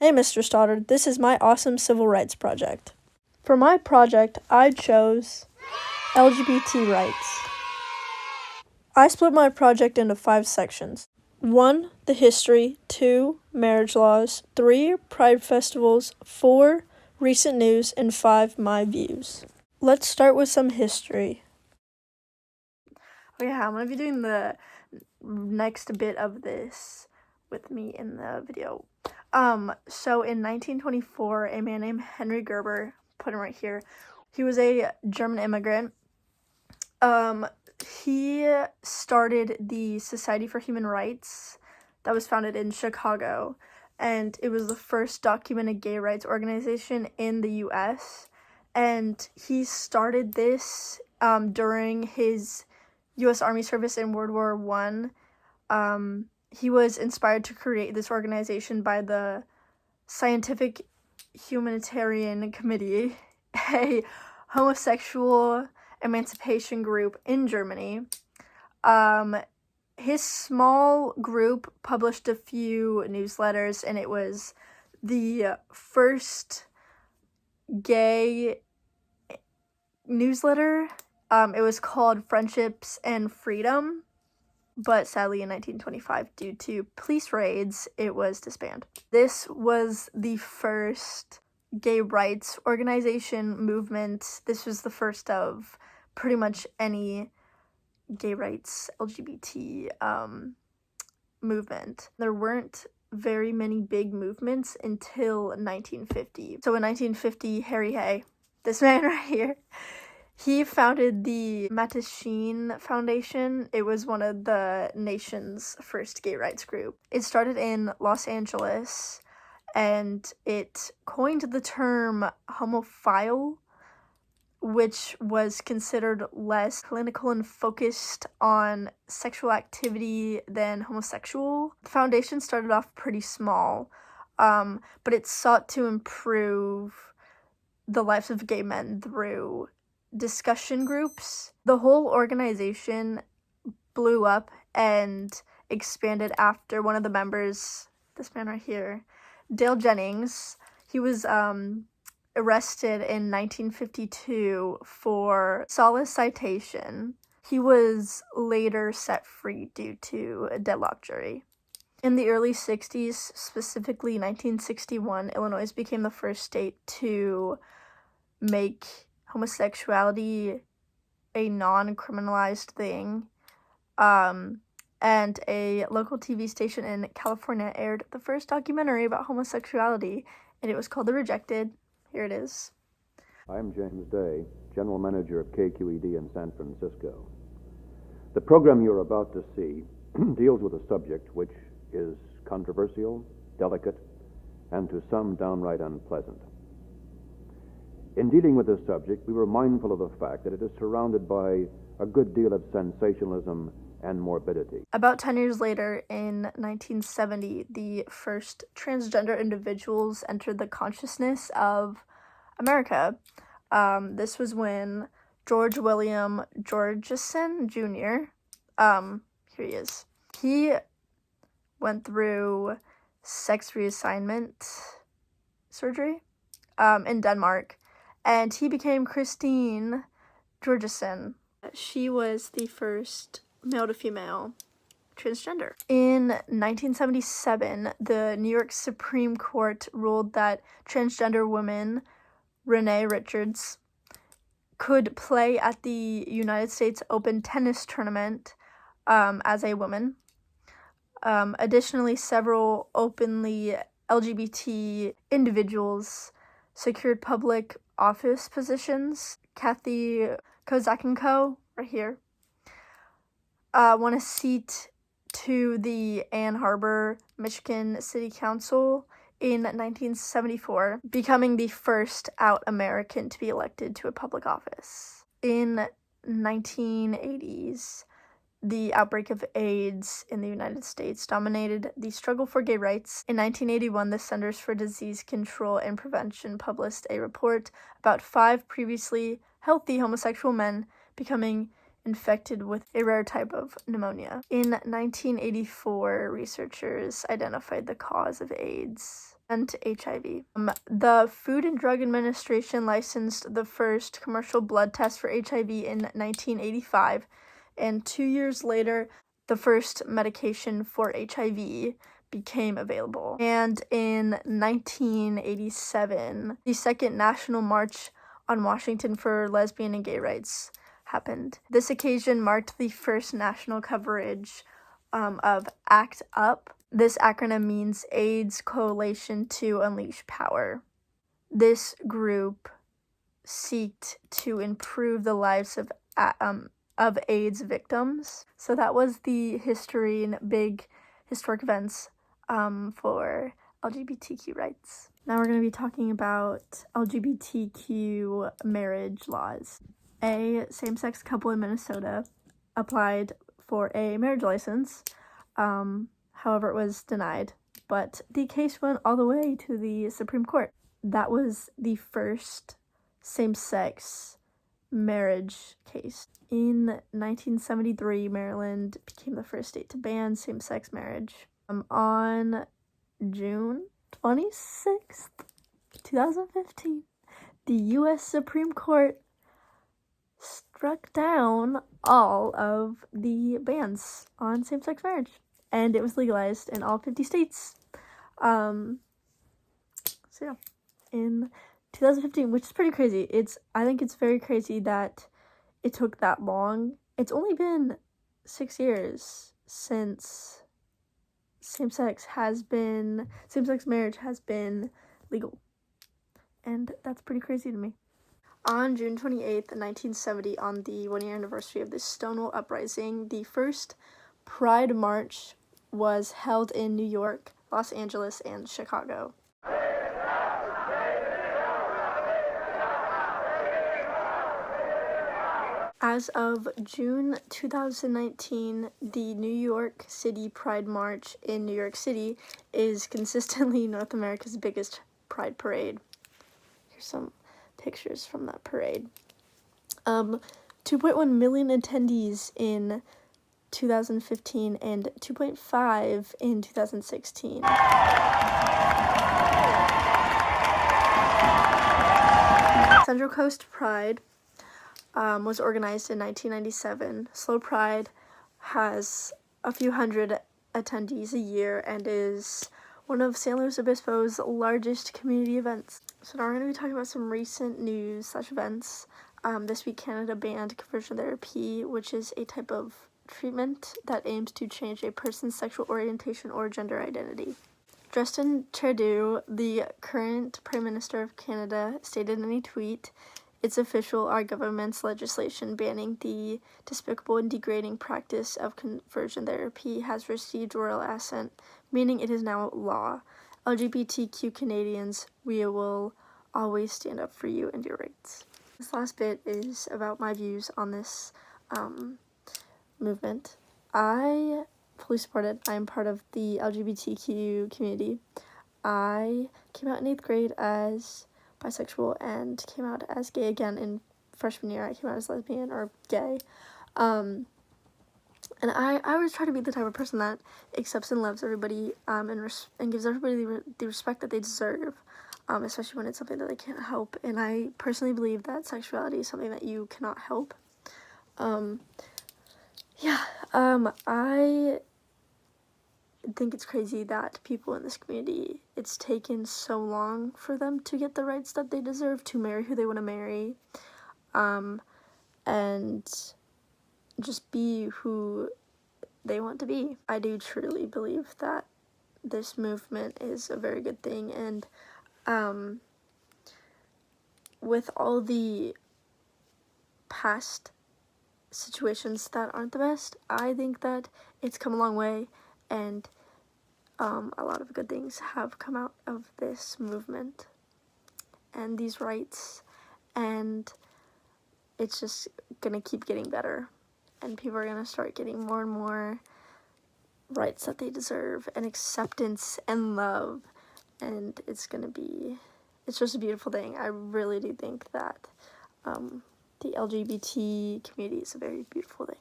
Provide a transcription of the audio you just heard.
Hey, Mr. Stoddard, this is my awesome civil rights project. For my project, I chose LGBT rights. I split my project into 5 sections. 1, the history. 2, marriage laws. 3, pride festivals. 4, recent news. And 5, my views. Let's start with some history. Oh yeah, I'm going to be doing the next bit of this with me in the video. So in 1924, a man named Henry Gerber, put him right here, he was a German immigrant. He started the Society for Human Rights that was founded in Chicago, and it was the first documented gay rights organization in the U.S., and he started this during his U.S. Army service in World War I. He was inspired to create this organization by the Scientific Humanitarian Committee, a homosexual emancipation group in Germany. His small group published a few newsletters, and it was the first gay newsletter. It was called Friendships and Freedom. But sadly, in 1925, due to police raids, it was disbanded. This was the first gay rights organization movement. This was the first of pretty much any gay rights LGBT movement. There weren't very many big movements until 1950. So in 1950, Harry Hay, this man right here, he founded the Mattachine Foundation. It was one of the nation's first gay rights group. It started in Los Angeles, and it coined the term homophile, which was considered less clinical and focused on sexual activity than homosexual. The foundation started off pretty small, but it sought to improve the lives of gay men through discussion groups. The whole organization blew up and expanded after one of the members, this man right here, Dale Jennings, he was arrested in 1952 for solicitation. He was later set free due to a deadlock jury. In the early 60s, specifically 1961, Illinois became the first state to make homosexuality a non-criminalized thing, and a local TV station in California aired the first documentary about homosexuality, and it was called The Rejected. Here it is. I'm James Day, General Manager of KQED in San Francisco. The program you're about to see deals with a subject which is controversial, delicate, and to some downright unpleasant. In dealing with this subject, we were mindful of the fact that it is surrounded by a good deal of sensationalism and morbidity. About 10 years later, in 1970, the first transgender individuals entered the consciousness of America. This was when George William Georgeson Jr., here he is, he went through sex reassignment surgery in Denmark, and he became Christine Georgeson. She was the first male to female transgender. In 1977, the New York Supreme Court ruled that transgender woman Renee Richards could play at the United States Open tennis tournament as a woman. Additionally, several openly LGBT individuals secured public office positions. Kathy Kozakenko, right here, won a seat to the Ann Arbor, Michigan City Council in 1974, becoming the first out American to be elected to a public office. In 1980s, the outbreak of AIDS in the United States dominated the struggle for gay rights. In 1981, the Centers for Disease Control and Prevention published a report about 5 previously healthy homosexual men becoming infected with a rare type of pneumonia. In 1984, researchers identified the cause of AIDS and HIV. The Food and Drug Administration licensed the first commercial blood test for HIV in 1985, and 2 years later, the first medication for HIV became available. And in 1987, the second National March on Washington for lesbian and gay rights happened. This occasion marked the first national coverage of ACT UP. This acronym means AIDS Coalition to Unleash Power. This group sought to improve the lives of AIDS victims. So that was the history and big historic events for LGBTQ rights. Now we're going to be talking about LGBTQ marriage laws. A same-sex couple in Minnesota applied for a marriage license. However, it was denied, but the case went all the way to the Supreme Court. That was the first same-sex marriage case. In 1973, Maryland became the first state to ban same-sex marriage. On June 26th, 2015, the U.S. Supreme Court struck down all of the bans on same-sex marriage, and it was legalized in all 50 states. In 2015, which is pretty crazy. I think it's very crazy that it took that long. It's only been 6 years since same-sex marriage has been legal. And that's pretty crazy to me. On June 28th, 1970, on the one-year anniversary of the Stonewall Uprising, the first Pride March was held in New York, Los Angeles, and Chicago. As of June 2019, the New York City Pride March in New York City is consistently North America's biggest pride parade. Here's some pictures from that parade. 2.1 million attendees in 2015 and 2.5 in 2016. Central Coast Pride was organized in 1997. SLO Pride has a few hundred attendees a year and is one of San Luis Obispo's largest community events. So now we're going to be talking about some recent news/events. This week, Canada banned conversion therapy, which is a type of treatment that aims to change a person's sexual orientation or gender identity. Justin Trudeau, the current Prime Minister of Canada, stated in a tweet, "It's official, our government's legislation banning the despicable and degrading practice of conversion therapy has received royal assent, meaning it is now law. LGBTQ Canadians, we will always stand up for you and your rights." This last bit is about my views on this movement. I fully support it. I am part of the LGBTQ community. I came out in 8th grade as bisexual and came out as gay again in freshman year. I came out as lesbian or gay. And I always try to be the type of person that accepts and loves everybody and gives everybody the respect that they deserve, especially when it's something that they can't help. And I personally believe that sexuality is something that you cannot help. I think it's crazy that people in this community, it's taken so long for them to get the rights that they deserve, to marry who they want to marry, and just be who they want to be. I do truly believe that this movement is a very good thing, and with all the past situations that aren't the best, I think that it's come a long way, and a lot of good things have come out of this movement and these rights, and it's just gonna keep getting better, and people are gonna start getting more and more rights that they deserve, and acceptance and love, and it's just a beautiful thing. I really do think that the LGBT community is a very beautiful thing.